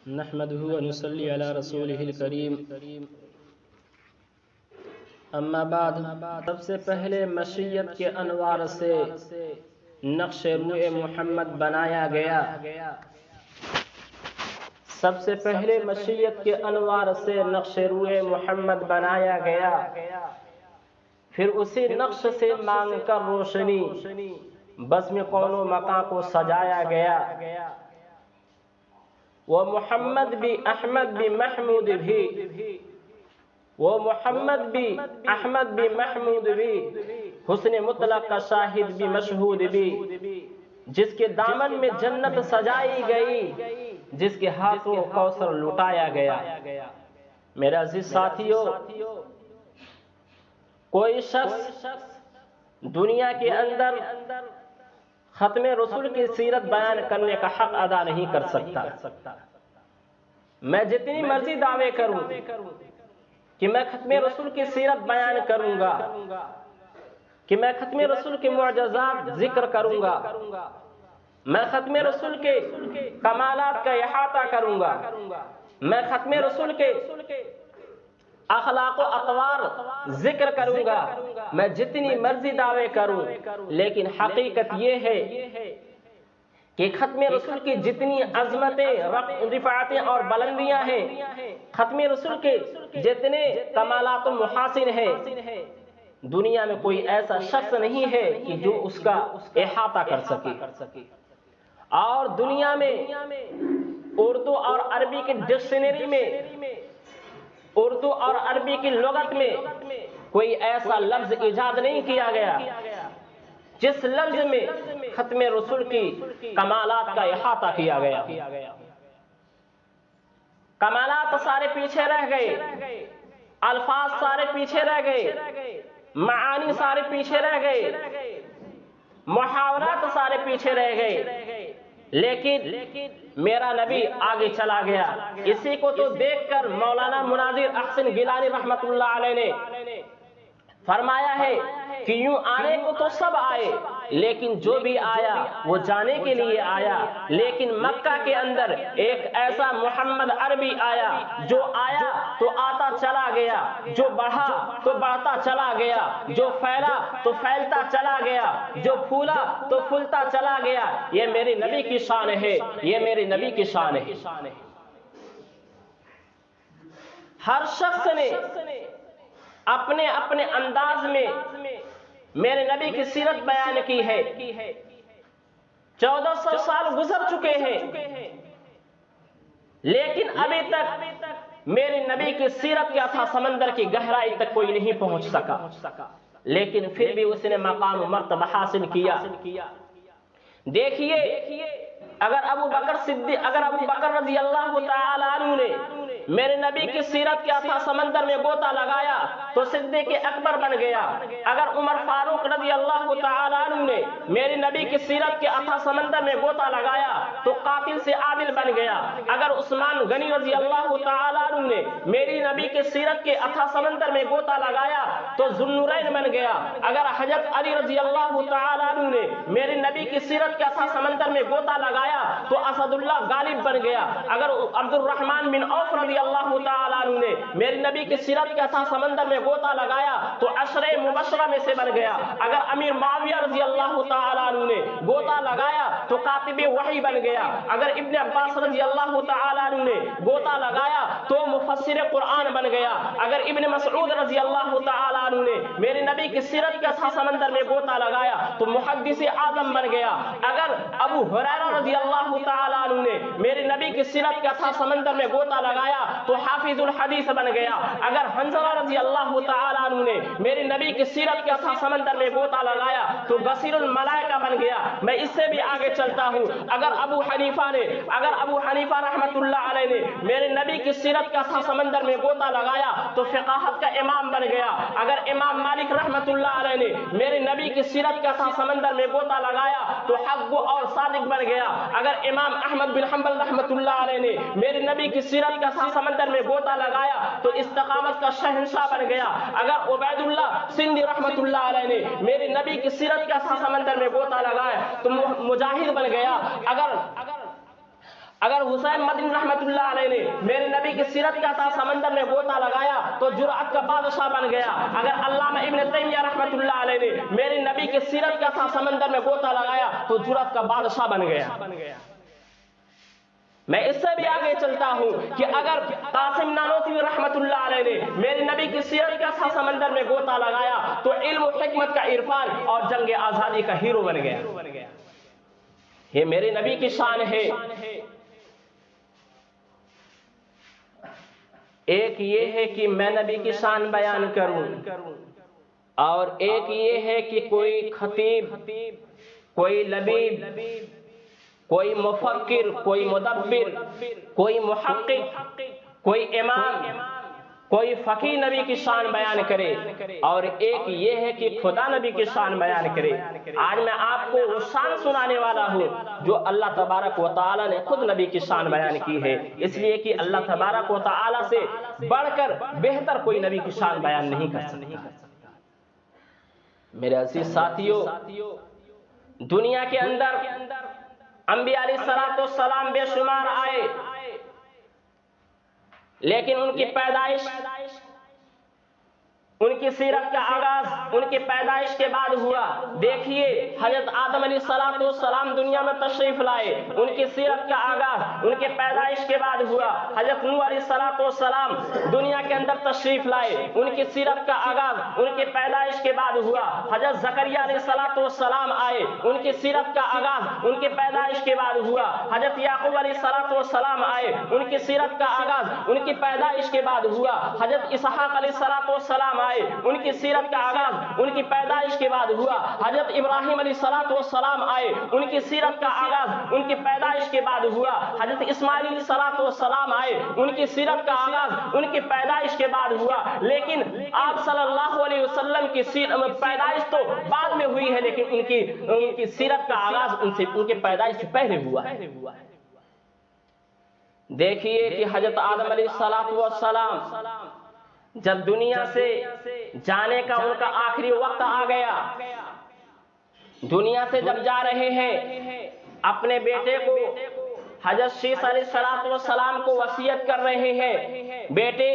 نحمده ونصلي على رسوله الكريم اما بعد، سب سے پہلے مشیت کے انوار سے نقش روئے محمد بنایا گیا۔ سب سے پہلے مشیت کے انوار سے نقش روئے محمد بنایا گیا، پھر اسی نقش سے مانگ کر روشنی بزم کون و مکان کو سجایا گیا۔ وہ محمد بھی احمد بھی محمود بھی، وہ محمد بھی احمد بھی محمود بھی، حسن مطلق کا شاہد بھی مشہود بھی، جس کے دامن میں جنت سجائی گئی، جس کے ہاتھوں کوثر لٹایا گیا۔ میرے عزیز ساتھیو، کوئی شخص دنیا کے اندر ختم رسول کی سیرت بیان کرنے کا حق ادا نہیں کر سکتا۔ میں جتنی مرضی دعوے کروں کہ میں ختم رسول کی سیرت بیان کروں گا، کہ میں ختم رسول کے معجزات ذکر کروں گا، میں ختم رسول کے کمالات کا احاطہ کروں گا، میں ختم رسول کے اخلاق و اطوار ذکر کروں گا، میں جتنی مرضی دعوے کروں، لیکن حقیقت یہ ہے کہ ختم رسول کی جتنی عظمتیں، رفعتیں اور بلندیاں ہیں، ختم رسول کے جتنے کمالات و محاسن ہیں، دنیا میں کوئی ایسا شخص نہیں ہے کہ جو اس کا احاطہ کر سکے۔ اور دنیا میں اردو اور عربی کی ڈکشنری میں، اردو اور عربی کی لغت میں کوئی ایسا لفظ ایجاد نہیں کیا گیا جس لفظ میں ختم رسول کی کمالات کا احاطہ کیا گیا۔ کمالات سارے پیچھے رہ گئے، الفاظ سارے پیچھے رہ گئے، معانی سارے پیچھے رہ گئے، محاورات سارے پیچھے رہ گئے، لیکن میرا نبی آگے چلا گیا۔ اسی کو تو دیکھ کر مولانا مناظر احسن گیلانی رحمت اللہ علیہ نے فرمایا ہے کہ یوں آنے کو تو سب آئے، لیکن جو بھی آیا وہ جانے کے لیے آیا، لیکن مکہ کے اندر ایک ایسا محمد عربی آیا جو آیا تو آتا چلا گیا، جو بڑھا تو بڑھتا چلا گیا، جو پھیلا تو پھیلتا چلا گیا، جو پھولا تو پھولتا چلا گیا۔ یہ میرے نبی کی شان ہے، یہ میرے نبی کی شان ہے۔ ہر شخص نے اپنے اپنے انداز میں میرے نبی کی سیرت بیان کی ہے۔ 1400 سال گزر چکے ہیں، لیکن ابھی تک میرے نبی کی سیرت کے اتھاہ سمندر کی گہرائی تک کوئی نہیں پہنچ سکا، لیکن پھر بھی اس نے مقام و مرتبہ حاصل کیا۔ دیکھیے، اگر ابو بکر رضی اللہ تعالی عنہ نے میرے نبی کی سیرت کے اتھاہ سمندر میں غوطہ لگایا تو صدیق اکبر بن گیا۔ اگر عمر فاروق رضی اللہ تعالی عنہ نے میرے نبی کی سیرت کے اتھاہ سمندر میں غوطہ لگایا تو قاتل سے عادل بن گیا۔ اگر عثمان غنی رضی اللہ تعالی عنہ نے میری نبی کی سیرت کے اتھاہ سمندر میں غوطہ لگایا تو ذو النورین بن گیا۔ اگر حضرت علی رضی اللہ تعالی عنہ نے میری نبی کی سیرت کے اتھاہ سمندر میں غوطہ لگایا تو اسد اللہ غالب بن گیا۔ اگر عبد الرحمن بن عوف رضی اللہ تعالی عنہ نے میری نبی کی سیرت کے اتھاہ سمندر میں غوطہ لگایا تو عشرہ مبشرہ میں سے بن گیا۔ اگر امیر معاویہ رضی اللہ تعالی عنہ نے غوطہ لگایا تو کاتب وحی بن گیا۔ اگر ابن عباس رضی اللہ تعالی عنہ نے غوطہ لگایا تو مفسر قرآن بن گیا۔ اگر ابن مسعود رضی اللہ تعالی عنہ نے میرے نبی کی سیرت کے اتھاہ سمندر میں غوطہ لگایا تو محدث اعظم بن گیا۔ اگر ابو ہریرہ رضی اللہ تعالی عنہ نے میرے نبی کی سیرت کے اتھاہ سمندر میں غوطہ لگایا تو حافظ الحدیث بن گیا۔ اگر حنظلہ رضی اللہ تعالی عنہ نے میرے نبی کی سیرت کے اتھاہ سمندر میں غوطہ لگایا تو بصیر الملائکہ بن گیا۔ میں اس سے بھی آگے چلتا ہوں، اگر ابو حنیفہ رحمت اللہ علیہ نے میرے نبی کی سیرت کے اتھاہ سمندر میں غوطہ لگایا تو فقاہت کا امام بن گیا۔ اگر امام مالک رحمت اللہ علیہ نے میرے نبی کی سیرت کے اتھاہ سمندر میں غوطہ لگایا تو حق اور صادق بن گیا۔ اگر امام احمد بن حنبل رحمت اللہ علیہ نے میرے نبی کی سیرت کے اتھاہ سمندر میں غوطہ لگایا تو استقامت کا شہنشاہ بن گیا۔ اگر عبید اللہ سندھی رحمت اللہ علیہ نے میرے نبی کی سیرت کے اتھاہ سمندر میں غوطہ لگایا تو مجاہد بن گیا۔ اگر حسین مدنی رحمت اللہ علیہ نے میرے نبی کی سیرت کا تھا سمندر میں غوطہ لگایا تو جرأت کا بادشاہ بن گیا. اگر علامہ ابن تیمیہ رحمت اللہ علیہ نے میرے نبی کی سیرت کا تھا سمندر میں غوطہ لگایا تو جرأت کا بادشاہ بن گیا. میں اس سے بھی آگے چلتا ہوں کہ اگر قاسم نانوتوی رحمت اللہ علیہ نے میرے نبی کی سیرت کا تھا سمندر میں غوطہ لگایا تو علم و حکمت کا عرفان اور جنگ آزادی کا ہیرو بن گیا. یہ میرے نبی کی شان ہے. ایک یہ ہے کہ میں نبی کی شان بیان کروں اور ایک یہ ہے کہ کوئی خطیب، کوئی لبیب، کوئی مفکر، کوئی مدبر، کوئی محقق، کوئی امام، کوئی فقیہ نبی کی شان بیان کرے اور ایک یہ ہے کہ خدا نبی کی شان بیان کرے. آج میں آپ کو وہ شان سنانے والا ہوں جو اللہ تبارک و تعالی نے خود نبی کی شان بیان کی ہے، اس لیے کہ اللہ تبارک و تعالی سے بڑھ کر بہتر کوئی نبی کی شان بیان نہیں کر سکتا. میرے عزیز ساتھیوں، دنیا کے اندر انبیاء علیہ الصلوۃ والسلام بے شمار آئے، لیکن ان کی پیدائش، ان کی سیرت کا آغاز ان کی پیدائش کے بعد ہوا. دیکھیے حضرت آدم علیہ الصلوۃ والسلام دنیا میں تشریف لائے، ان کی سیرت کا آغاز ان کے پیدائش کے بعد ہوا. حضرت نوح علیہ الصلوۃ والسلام دنیا کے اندر تشریف لائے، ان کی سیرت کا آغاز ان کے پیدائش کے بعد ہوا. حضرت زکریا علیہ الصلوۃ والسلام آئے، ان کی سیرت کا آغاز ان کے پیدائش کے بعد ہوا. حضرت یعقوب علیہ الصلوۃ والسلام آئے، ان کی سیرت کا آغاز ان کی پیدائش کے بعد ہوا. حضرت اسحاق علیہ الصلوۃ والسلام آئے، ان کی سیرت کا آغاز ان کی پیدائش کے بعد ہوا. حضرت ابراہیم علیہ الصلوۃ والسلام آئے، ان کی سیرت کا آغاز ان کی پیدائش کے بعد ہوا. حضرت اسماعیل علیہ الصلوۃ والسلام آئے، ان کی سیرت کا آغاز ان کی پیدائش کے بعد ہوا. لیکن آپ صلی اللہ علیہ وسلم کی پیدائش تو بعد میں ہوئی ہے، لیکن ان کی سیرت کا آغاز ان کی پیدائش سے پہلے ہوا ہے. دیکھیے کہ حضرت آدم علیہ الصلوۃ والسلام جب دنیا سے جانے کا ان کا آخری وقت آ گیا، دنیا سے جب جا رہے ہیں، اپنے بیٹے کو حضرت شیس علیہ السلام کو وصیت کر رہے ہیں، بیٹے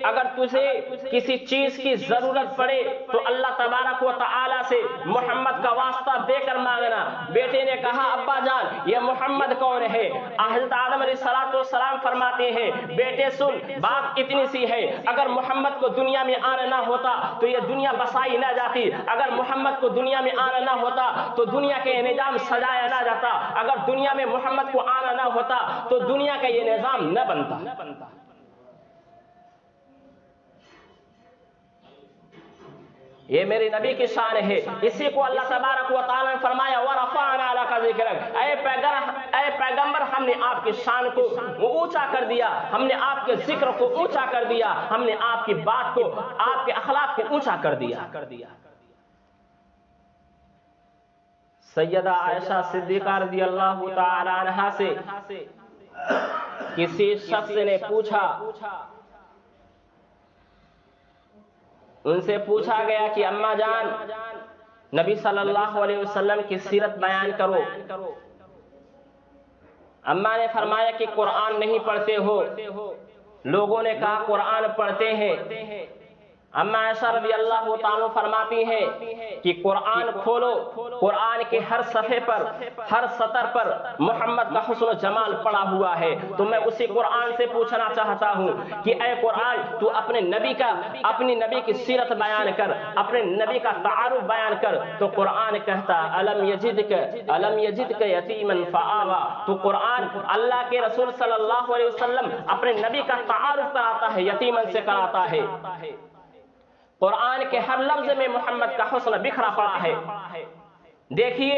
اگر تجھے کسی چیز کی ضرورت پڑے تو اللہ تبارک و تعالی سے محمد کا واسطہ دے کر مانگنا. بیٹے نے کہا ابا جان یہ محمد کون ہے؟ حضرت آدم علیہ السلام فرماتے ہیں بیٹے سن، بات اتنی سی ہے، اگر محمد کو دنیا میں آنا نہ ہوتا تو یہ دنیا بسائی نہ جاتی. اگر محمد کو دنیا میں آنا نہ ہوتا تو دنیا کے نظام سجایا نہ جاتا. اگر دنیا میں محمد کو آنا نہ ہوتا تو دنیا کا یہ نظام نہ بنتا. یہ میرے نبی کی شان ہے. اسی کو اللہ تبارک و تعالی نے فرمایا وَرَفَعْنَا لَكَ ذِكْرَكَ، اے پیغمبر ہم نے آپ کی شان کو اونچا کر دیا، ہم نے آپ کے ذکر کو اونچا کر دیا، ہم نے آپ کی بات کو، آپ کے اخلاق کو اونچا کر دیا. سیدہ عائشہ صدیقہ رضی اللہ تعالی عنہا سے کسی شخص نے پوچھا، ان سے پوچھا گیا کہ اماں جان نبی صلی اللہ علیہ وسلم کی سیرت بیان کرو. اماں نے فرمایا کہ قرآن نہیں پڑھتے ہو. لوگوں نے کہا قرآن پڑھتے ہیں. اماں عائشہ رضی اللہ تعالیٰ فرماتی ہیں کہ قرآن کھولو، قرآن کے ہر صفحے پر، ہر سطر پر محمد کا حسن و جمال پڑا ہوا ہے. تو میں اسی قرآن سے پوچھنا چاہتا ہوں کہ اے قرآن تو اپنے نبی کی سیرت بیان کر، اپنے نبی کا تعارف بیان کر. تو قرآن کہتا الم یجدک یتیما فآوا. تو قرآن اللہ کے رسول صلی اللہ علیہ وسلم اپنے نبی کا تعارف کراتا ہے، یتیمن سے کراتا ہے. قرآن کے ہر لفظ میں محمد کا حسن بکھرا پڑا ہے. دیکھیے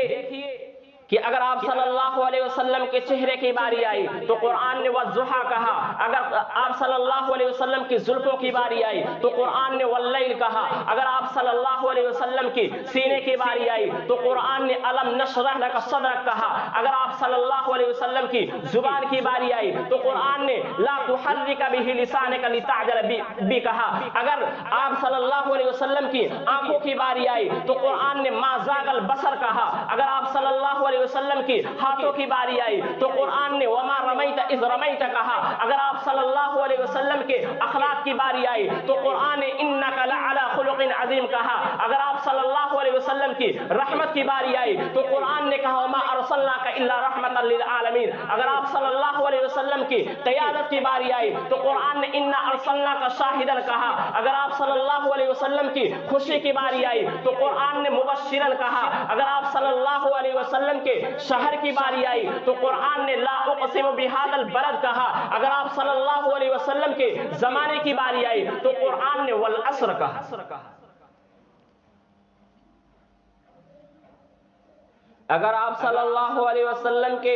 کہ اگر آپ صلی اللہ علیہ وسلم کے چہرے کی باری آئی تو قرآن نے والضحیٰ کہا. اگر آپ صلی اللہ علیہ وسلم کی زلفوں کی باری آئی تو قرآن نے واللیل کہا. اگر آپ صلی اللہ علیہ وسلم کی سینے کی باری آئی تو قرآن نے الم نشرح لک صدرک کہا. اگر آپ صلی اللہ علیہ وسلم کی زبان کی باری آئی تو قرآن نے لا تحرک بہ لسانک لتعجل بہ کہا. اگر آپ صلی اللہ علیہ وسلم کی آنکھوں کی باری آئی تو قرآن نے ما زاغ البصر کہا. اگر آپ صلی اللہ علیہ علیہ وسلم کی ہاتھوں کی باری آئی تو قرآن نے وما رمیت اذ رمیت کہا. اگر آپ صلی اللہ علیہ وسلم کے اخلاق کی باری آئی تو قرآن نے انک لعلی خلق عظیم کہا. اگر آپ صلی اللہ علیہ وسلم کی رحمت کی باری آئی تو قرآن نے کہا وما ارسلناک الا رحمتا للعالمین. اگر آپ صلی اللہ علیہ وسلم کی قیادت کی باری آئی تو قرآن نے انا ارسلناک شاہدا کہا. اگر آپ صلی اللہ علیہ وسلم کی خوشی کی باری آئی تو قرآن نے مبشرا کہا. اگر آپ صلی اللہ علیہ وسلم کے شہر کی باری آئی تو قرآن نے لا اقسم بہذا البلد کہا. اگر آپ صلی اللہ علیہ وسلم کے زمانے کی باری آئی تو قرآن نے والعصر کہا. اگر آپ صلی اللہ علیہ وسلم کے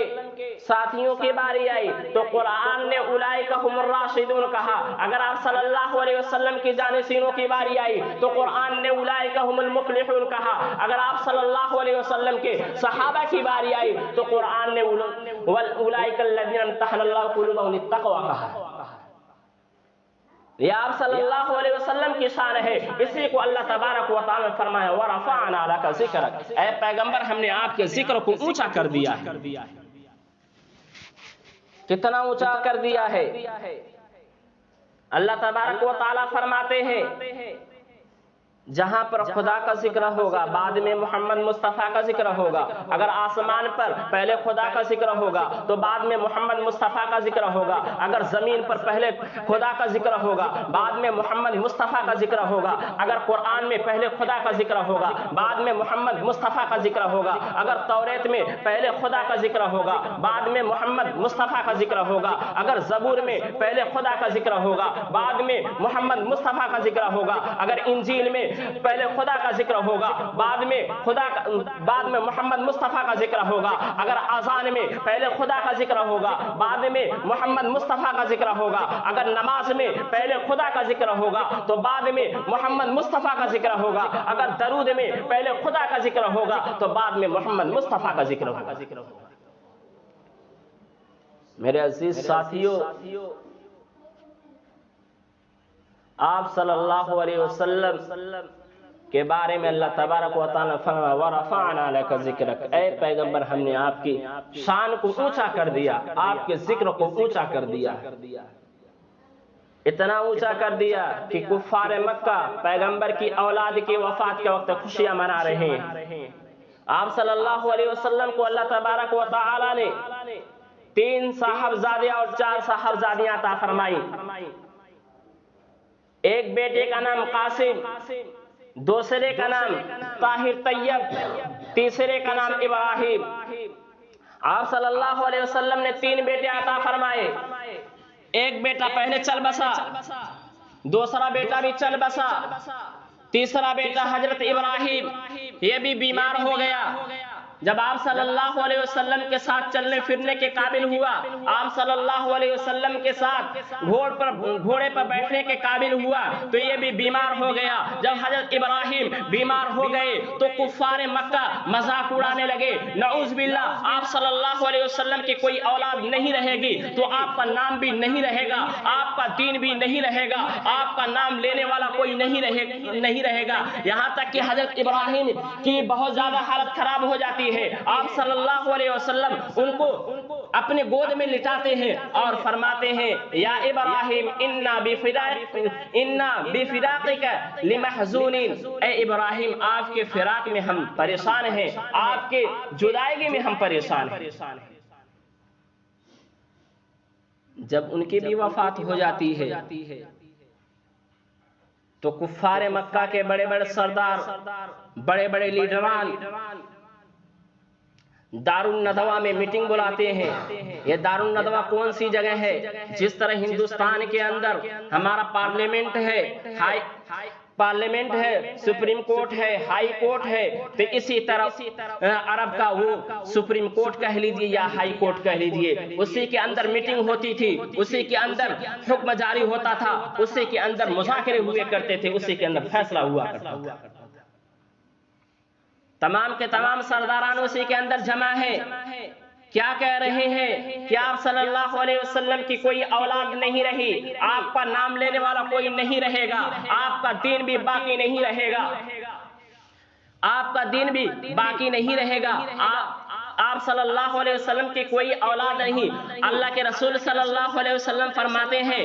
ساتھیوں کی باری آئی تو قرآن نے اولئک هم الراشدون کہا. اگر آپ صلی اللہ علیہ وسلم کی جانشینوں کی باری آئی تو قرآن نے اولئک هم المفلحون کہا. اگر آپ صلی اللہ علیہ وسلم کے صحابہ کی باری آئی تو قرآن نے اولئک الذین امتحن اللہ قلوبهم للتقوی کہا. یہ آپ صلی اللہ علیہ وسلم کی شان ہے. اسی کو اللہ تبارک و تعالی نے فرمایا وَرَفَعْنَا لَكَ ذِكْرَكَ. اے پیغمبر ہم نے آپ کے ذکر کو اونچا کر دیا ہے. کتنا اونچا کر دیا ہے. اللہ تبارک و تعالی فرماتے ہیں جہاں پر خدا کا ذکر ہوگا بعد میں محمد مصطفیٰ کا ذکر ہوگا. اگر آسمان پر پہلے خدا کا ذکر ہوگا تو بعد میں محمد مصطفیٰ کا ذکر ہوگا. اگر زمین پر پہلے خدا کا ذکر ہوگا بعد میں محمد مصطفیٰ کا ذکر ہوگا. اگر قرآن میں پہلے خدا کا ذکر ہوگا بعد میں محمد مصطفیٰ کا ذکر ہوگا. اگر توریت میں پہلے خدا کا ذکر ہوگا بعد میں محمد مصطفیٰ کا ذکر ہوگا. اگر زبور میں پہلے خدا کا ذکر ہوگا بعد میں محمد مصطفیٰ کا ذکر ہوگا. اگر انجیل میں پہلے خدا کا ذکر ہوگا بعد میں محمد مصطفیٰ کا ذکر ہوگا. اگر اذان میں پہلے خدا کا ذکر ہوگا بعد میں محمد مصطفیٰ کا ذکر ہوگا. اگر نماز میں پہلے خدا کا ذکر ہوگا تو بعد میں محمد مصطفیٰ کا ذکر ہوگا. اگر درود میں پہلے خدا کا ذکر ہوگا تو بعد میں محمد مصطفیٰ کا ذکر ہوگا. میرے عزیز ساتھیوں آپ صلی اللہ علیہ وسلم کے بارے میں اللہ تبارک و تعالی نے فرمایا وَرَفَعْنَا لَكَ ذِكْرَكَ. اے پیغمبر ہم نے آپ کی شان کو اونچا کر دیا, آپ کے ذکر کو اونچا کر دیا. اتنا اونچا کر دیا کہ کفار مکہ پیغمبر کی اولاد کی وفات کے وقت خوشیاں منا رہے ہیں. آپ صلی اللہ علیہ وسلم کو اللہ تبارک و تعالی نے 3 صاحبزادے اور 4 صاحبزادیاں عطا فرمائی. ایک بیٹے کا نام قاسم, دوسرے کا نام طاہر طیب, تیسرے کا نام ابراہیم. آپ صلی اللہ علیہ وسلم نے 3 بیٹے عطا فرمائے. ایک بیٹا پہلے چل بسا, دوسرا بیٹا بھی چل بسا, تیسرا بیٹا حضرت ابراہیم یہ بھی بیمار ہو گیا. جب آپ صلی اللہ علیہ وسلم کے ساتھ چلنے پھرنے کے قابل ہوا, آپ صلی اللہ علیہ وسلم کے ساتھ گھوڑے پر بیٹھنے کے قابل ہوا تو یہ بھی بیمار ہو گیا. جب حضرت ابراہیم بیمار ہو گئے تو کفار مکہ مذاق اڑانے لگے, نعوذ باللہ آپ صلی اللہ علیہ وسلم کی کوئی اولاد نہیں رہے گی تو آپ کا نام بھی نہیں رہے گا, آپ کا دین بھی نہیں رہے گا, آپ کا نام لینے والا کوئی نہیں رہے گا. یہاں تک کہ حضرت ابراہیم کی بہت زیادہ حالت خراب ہو جاتی ہے. آپ صلی اللہ علیہ وسلم ان کو اپنے گود میں لٹاتے ہیں اور فرماتے ہیں یا ابراہیم انا بفراقک لمحزونین. اے ابراہیم آپ کے فراق میں ہم پریشان ہیں, آپ کے جدائیگی میں ہم پریشان ہیں. جب ان کی بھی وفات ہو جاتی ہے تو کفار مکہ کے بڑے بڑے سردار, بڑے بڑے لیڈران دارالندوا میں میٹنگ بلاتے ہیں. یہ دارالندوا کون سی جگہ ہے؟ جس طرح ہندوستان کے اندر ہمارا پارلیمنٹ ہے, سپریم کورٹ ہے, ہائی کورٹ ہے, تو اسی طرح عرب کا وہ سپریم کورٹ کہہ لیجئے یا ہائی کورٹ کہہ لیجئے, اسی کے اندر میٹنگ ہوتی تھی, اسی کے اندر حکم جاری ہوتا تھا, اسی کے اندر مذاکرے ہوئے کرتے تھے, اسی کے اندر فیصلہ ہوا کرتا تھا. تمام کے تمام سرداران اسی کے اندر جمع ہیں. کیا کہہ رہے ہیں کہ آپ صلی اللہ علیہ وسلم کی کوئی اولاد نہیں رہی, آپ کا نام لینے والا کوئی نہیں رہے گا, آپ کا دین بھی باقی نہیں رہے گا, آپ کا دین بھی باقی نہیں رہے گا. آپ صلی اللہ علیہ وسلم کی کوئی اولاد نہیں۔ اللہ کے رسول صلی اللہ علیہ وسلم فرماتے ہیں